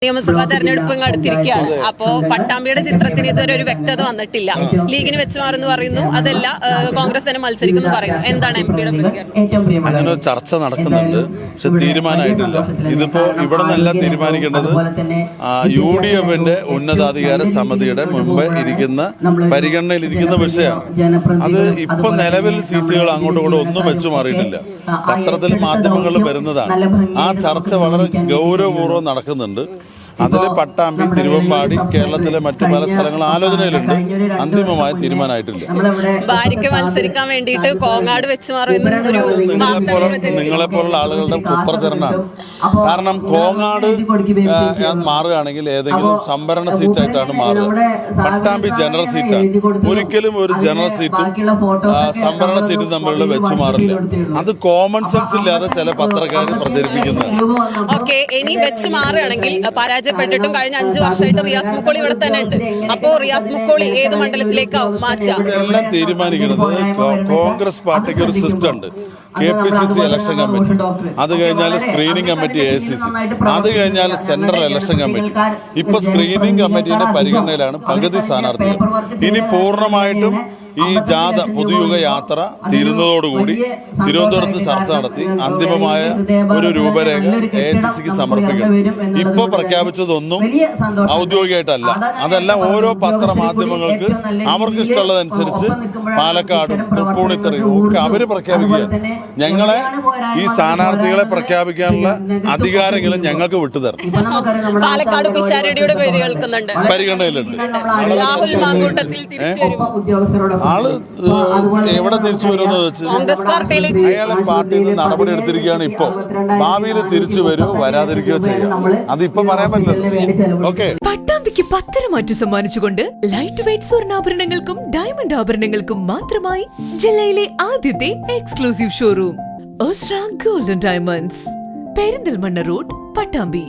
നിയമസഭാ തെരഞ്ഞെടുപ്പ് അടുത്തിരിക്കുകയാണ്. അപ്പോ പട്ടാമ്പിയുടെ ചിത്രത്തിന് ഇതുവരെ ഒരു വ്യക്തത വന്നിട്ടില്ല. ലീഗിന് വെച്ച് മാറുന്നു പറയുന്നു, അതല്ല കോൺഗ്രസ് തന്നെ മത്സരിക്കുന്നു പറയുന്നു. എന്താണ് എം പിയുടെ പ്രതികരണം? അങ്ങനെ ഒരു ചർച്ച നടക്കുന്നുണ്ട്, പക്ഷെ തീരുമാനമായിട്ടില്ല. ഇതിപ്പോ ഇവിടെ നിന്നല്ല തീരുമാനിക്കേണ്ടത്, UDFന്റെ ഉന്നതാധികാര സമിതിയുടെ മുമ്പ് ഇരിക്കുന്ന പരിഗണനയിലിരിക്കുന്ന വിഷയമാണ്. അത് ഇപ്പൊ നിലവിൽ സീറ്റുകൾ അങ്ങോട്ടും ഇങ്ങോട്ടും ഒന്നും വെച്ചു മാറിയിട്ടില്ല. പത്രത്തിൽ മാധ്യമങ്ങളിൽ വരുന്നതാണ്. ആ ചർച്ച വളരെ ഗൗരവപൂർവ്വം നടക്കുന്നുണ്ട്. അതിൽ പട്ടാമ്പി, തിരുവമ്പാടി, കേരളത്തിലെ മറ്റു പല സ്ഥലങ്ങളും ആലോചനയിലുണ്ട്. അന്തിമമായ തീരുമാനമായിട്ടില്ല. ഭാര്യയ്ക്ക് മത്സരിക്കാൻ വേണ്ടിയിട്ട് കോങ്ങാട് വെച്ച് നിങ്ങളെപ്പോലുള്ള ആളുകളുടെ കുപ്രചരണമാണ്. കാരണം കോങ്ങാട് മാറുകയാണെങ്കിൽ ഏതെങ്കിലും സംവരണ സീറ്റായിട്ടാണ് മാറുക. പട്ടാമ്പി ജനറൽ സീറ്റാണ്. ഒരിക്കലും ഒരു ജനറൽ സീറ്റും സംവരണ സീറ്റും തമ്മിലുള്ള വെച്ചു മാറില്ല. അത് കോമൺ സെൻസ് ഇല്ലാതെ ചില പത്രക്കാർ പ്രചരിപ്പിക്കുന്നത്. ഓക്കെ, ഇനി വെച്ച് മാറുകയാണെങ്കിൽ പരാജയപ്പെട്ടിട്ടും കഴിഞ്ഞ 5 വർഷമായിട്ട് റിയാസ് മുക്കോളി ഇവിടെ തന്നെ ഉണ്ട്. അപ്പോ റിയാസ് മുക്കോളി ഏത് മണ്ഡലത്തിലേക്കാവും മാറ്റാം? ഇതെല്ലാം തീരുമാനിക്കുന്നത് കോൺഗ്രസ് പാർട്ടിക്ക് ഒരു സിസ്റ്റം ഉണ്ട്. KPCC ഇലക്ഷൻ കമ്മിറ്റി, അത് കഴിഞ്ഞാൽ സ്ക്രീനിംഗ് കമ്മിറ്റി AICC, അത് കഴിഞ്ഞാൽ സെൻട്രൽ ഇലക്ഷൻ കമ്മിറ്റി. ഇപ്പൊ സ്ക്രീനിംഗ് കമ്മിറ്റിയുടെ പരിഗണനയിലാണ് പകുതി സ്ഥാനാർത്ഥികൾ. ഇനി പൂർണ്ണമായിട്ടും ഈ ജാഥ പൊതുയുഗ യാത്ര തീരുന്നതോടുകൂടി തിരുവനന്തപുരത്ത് ചർച്ച നടത്തി അന്തിമമായ ഒരു രൂപരേഖ AICCക്ക് സമർപ്പിക്കണം. ഇപ്പൊ പ്രഖ്യാപിച്ചതൊന്നും ഔദ്യോഗികമായിട്ടല്ല. അതെല്ലാം ഓരോ പത്രമാധ്യമങ്ങൾക്ക് അവർക്ക് ഇഷ്ടമുള്ളതനുസരിച്ച് പാലക്കാടും തൃപ്പൂണിത്തറയും ഒക്കെ അവര് പ്രഖ്യാപിക്കുകയാണ്. ഞങ്ങളെ ഈ സ്ഥാനാർത്ഥികളെ പ്രഖ്യാപിക്കാനുള്ള അധികാരങ്ങളും ഞങ്ങൾക്ക് വിട്ടുതരണം. പാലക്കാട് പിഷാരടിയുടെ പേര് കേൾക്കുന്നുണ്ട്, പരിഗണനയിലുണ്ട്. രാഹുൽ മാങ്കൂട്ടത്തിൽ തിരിച്ചു വരുമോ? ആള് എവിടെ തിരിച്ചു വരുമെന്ന് വെച്ച് അയാളെ പാർട്ടിയിൽ നിന്ന് നടപടി എടുത്തിരിക്കുകയാണ്. ഇപ്പൊ ഭാവിയിൽ തിരിച്ചു വരുമോ വരാതിരിക്കുകയോ ചെയ്യാം. അതിപ്പോ പറയാൻ പറ്റില്ലല്ലോ. ഓക്കെ, പട്ടാമ്പിക്ക് 10 മാറ്റു സമ്മാനിച്ചുകൊണ്ട് ലൈറ്റ് വെയ്റ്റ് സ്വർണ്ണാഭരണങ്ങൾക്കും ഡയമണ്ട് ആഭരണങ്ങൾക്കും മാത്രമായി ജില്ലയിലെ ആദ്യത്തെ exclusive showroom Osra golden diamonds, Perinthalmanna road, Pattambi.